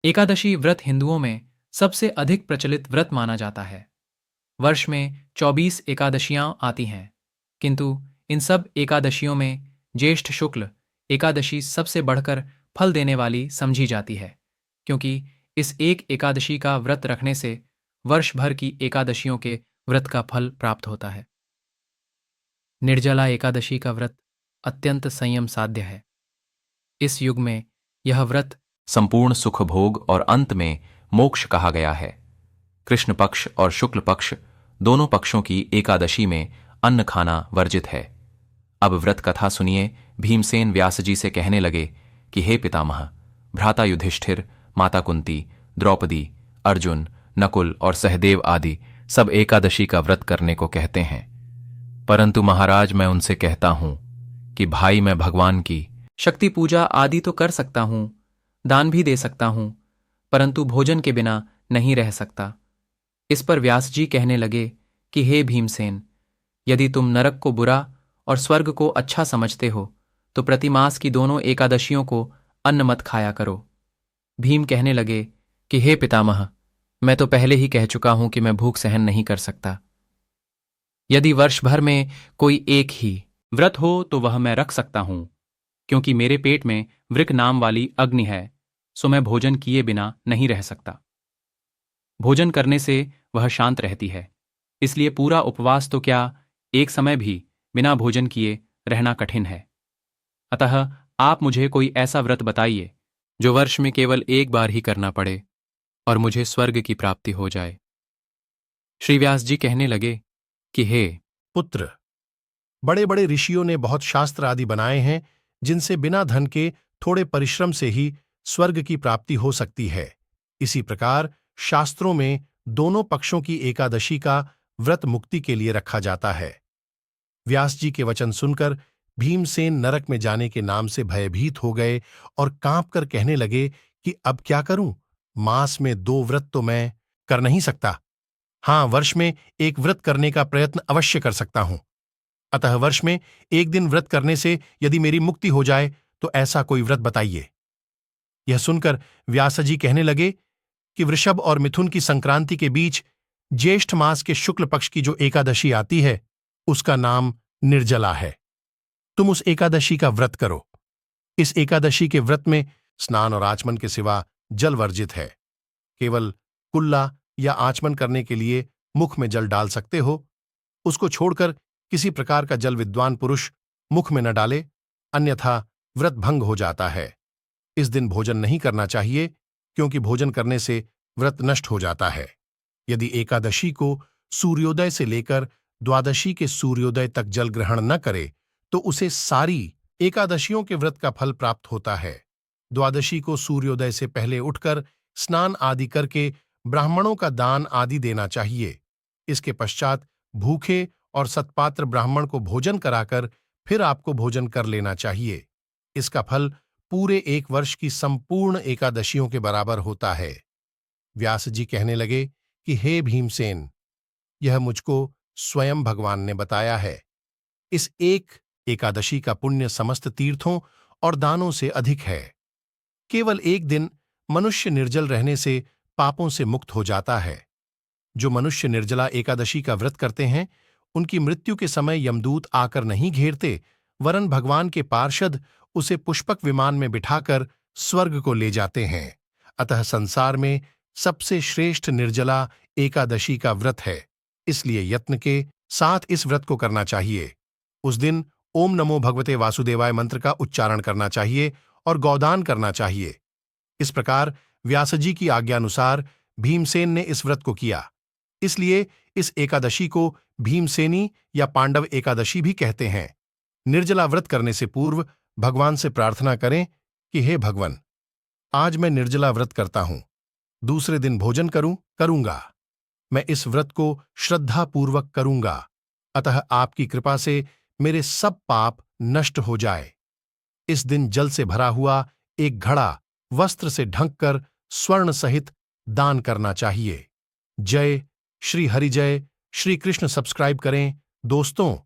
एकादशी व्रत हिंदुओं में सबसे अधिक प्रचलित व्रत माना जाता है। वर्ष में 24 एकादशियां आती हैं, किंतु इन सब एकादशियों में ज्येष्ठ शुक्ल एकादशी सबसे बढ़कर फल देने वाली समझी जाती है, क्योंकि इस एक एकादशी का व्रत रखने से वर्ष भर की एकादशियों के व्रत का फल प्राप्त होता है। निर्जला एकादशी का व्रत अत्यंत संयम साध्य है। इस युग में यह व्रत संपूर्ण सुख भोग और अंत में मोक्ष कहा गया है। कृष्ण पक्ष और शुक्ल पक्ष दोनों पक्षों की एकादशी में अन्न खाना वर्जित है। अब व्रत कथा सुनिए। भीमसेन व्यास जी से कहने लगे कि हे पितामह, भ्राता युधिष्ठिर, माता कुंती, द्रौपदी, अर्जुन, नकुल और सहदेव आदि सब एकादशी का व्रत करने को कहते हैं, परंतु महाराज मैं उनसे कहता हूं कि भाई मैं भगवान की शक्ति पूजा आदि तो कर सकता हूं, दान भी दे सकता हूं, परंतु भोजन के बिना नहीं रह सकता। इस पर व्यास जी कहने लगे कि हे भीमसेन, यदि तुम नरक को बुरा और स्वर्ग को अच्छा समझते हो तो प्रतिमास की दोनों एकादशियों को अन्न मत खाया करो। भीम कहने लगे कि हे पितामह, मैं तो पहले ही कह चुका हूं कि मैं भूख सहन नहीं कर सकता। यदि वर्ष भर में कोई एक ही व्रत हो तो वह मैं रख सकता हूं, क्योंकि मेरे पेट में वृक नाम वाली अग्नि है, सो मैं भोजन किए बिना नहीं रह सकता। भोजन करने से वह शांत रहती है, इसलिए पूरा उपवास तो क्या, एक समय भी बिना भोजन किए रहना कठिन है। अतः आप मुझे कोई ऐसा व्रत बताइए जो वर्ष में केवल एक बार ही करना पड़े और मुझे स्वर्ग की प्राप्ति हो जाए। श्री व्यास जी कहने लगे कि हे पुत्र, बड़े बड़े ऋषियों ने बहुत शास्त्र आदि बनाए हैं जिनसे बिना धन के थोड़े परिश्रम से ही स्वर्ग की प्राप्ति हो सकती है। इसी प्रकार शास्त्रों में दोनों पक्षों की एकादशी का व्रत मुक्ति के लिए रखा जाता है। व्यास जी के वचन सुनकर भीमसेन नरक में जाने के नाम से भयभीत हो गए और कांपकर कहने लगे कि अब क्या करूं? मास में 2 व्रत तो मैं कर नहीं सकता। हां, वर्ष में एक व्रत करने का प्रयत्न अवश्य कर सकता हूं। अतः वर्ष में एक दिन व्रत करने से यदि मेरी मुक्ति हो जाए तो ऐसा कोई व्रत बताइए। यह सुनकर व्यास जी कहने लगे कि वृषभ और मिथुन की संक्रांति के बीच ज्येष्ठ मास के शुक्ल पक्ष की जो एकादशी आती है उसका नाम निर्जला है। तुम उस एकादशी का व्रत करो। इस एकादशी के व्रत में स्नान और आचमन के सिवा जल वर्जित है। केवल कुल्ला या आचमन करने के लिए मुख में जल डाल सकते हो। उसको छोड़कर किसी प्रकार का जल विद्वान पुरुष मुख में न डाले, अन्यथा व्रत भंग हो जाता है। इस दिन भोजन नहीं करना चाहिए, क्योंकि भोजन करने से व्रत नष्ट हो जाता है। यदि एकादशी को सूर्योदय से लेकर द्वादशी के सूर्योदय तक जल ग्रहण न करे तो उसे सारी एकादशियों के व्रत का फल प्राप्त होता है। द्वादशी को सूर्योदय से पहले उठकर स्नान आदि करके ब्राह्मणों का दान आदि देना चाहिए। इसके पश्चात भूखे और सत्पात्र ब्राह्मण को भोजन कराकर फिर आपको भोजन कर लेना चाहिए। इसका फल पूरे एक वर्ष की संपूर्ण एकादशियों के बराबर होता है। व्यास जी कहने लगे कि हे भीमसेन, यह मुझको स्वयं भगवान ने बताया है। इस एक एकादशी का पुण्य समस्त तीर्थों और दानों से अधिक है। केवल एक दिन मनुष्य निर्जल रहने से पापों से मुक्त हो जाता है। जो मनुष्य निर्जला एकादशी का व्रत करते हैं उनकी मृत्यु के समय यमदूत आकर नहीं घेरते, वरन भगवान के पार्षद उसे पुष्पक विमान में बिठाकर स्वर्ग को ले जाते हैं। अतः संसार में सबसे श्रेष्ठ निर्जला एकादशी का व्रत है, इसलिए यत्न के साथ इस व्रत को करना चाहिए। उस दिन ओम नमो भगवते वासुदेवाय मंत्र का उच्चारण करना चाहिए और गौदान करना चाहिए। इस प्रकार व्यास जी की आज्ञानुसार भीमसेन ने इस व्रत को किया। इसलिए इस एकादशी को भीमसेनी या पांडव एकादशी भी कहते हैं। निर्जला व्रत करने से पूर्व भगवान से प्रार्थना करें कि हे भगवान, आज मैं निर्जला व्रत करता हूं, दूसरे दिन भोजन करूंगा। मैं इस व्रत को श्रद्धापूर्वक करूंगा, अतः आपकी कृपा से मेरे सब पाप नष्ट हो जाए। इस दिन जल से भरा हुआ एक घड़ा वस्त्र से ढंककर स्वर्ण सहित दान करना चाहिए। जय श्री हरि, जय श्री कृष्ण। सब्सक्राइब करें दोस्तों।